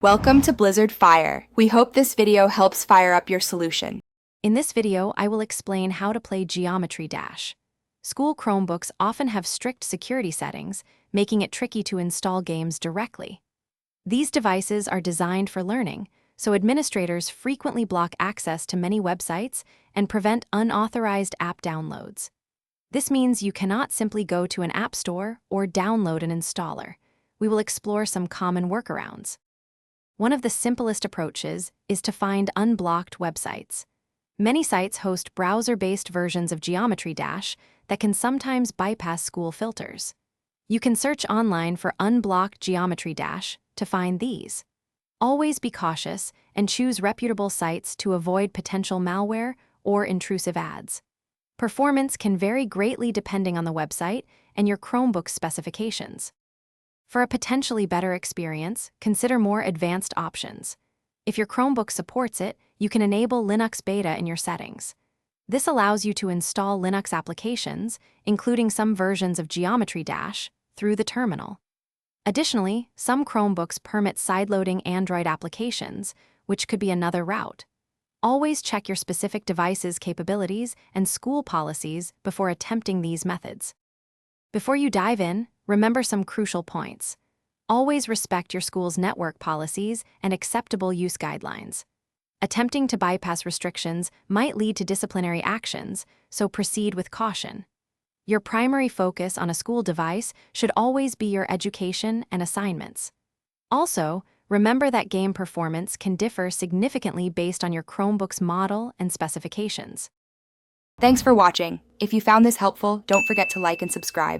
Welcome to Blizzard Fire. We hope this video helps fire up your solution. In this video, I will explain how to play Geometry Dash. School Chromebooks often have strict security settings, making it tricky to install games directly. These devices are designed for learning, so administrators frequently block access to many websites and prevent unauthorized app downloads. This means you cannot simply go to an app store or download an installer. We will explore some common workarounds. One of the simplest approaches is to find unblocked websites. Many sites host browser-based versions of Geometry Dash that can sometimes bypass school filters. You can search online for unblocked Geometry Dash to find these. Always be cautious and choose reputable sites to avoid potential malware or intrusive ads. Performance can vary greatly depending on the website and your Chromebook's specifications. For a potentially better experience, consider more advanced options. If your Chromebook supports it, you can enable Linux Beta in your settings. This allows you to install Linux applications, including some versions of Geometry Dash, through the terminal. Additionally, some Chromebooks permit sideloading Android applications, which could be another route. Always check your specific device's capabilities and school policies before attempting these methods. Before you dive in, remember some crucial points. Always respect your school's network policies and acceptable use guidelines. Attempting to bypass restrictions might lead to disciplinary actions, so proceed with caution. Your primary focus on a school device should always be your education and assignments. Also, remember that game performance can differ significantly based on your Chromebook's model and specifications. Thanks for watching. If you found this helpful, don't forget to like and subscribe.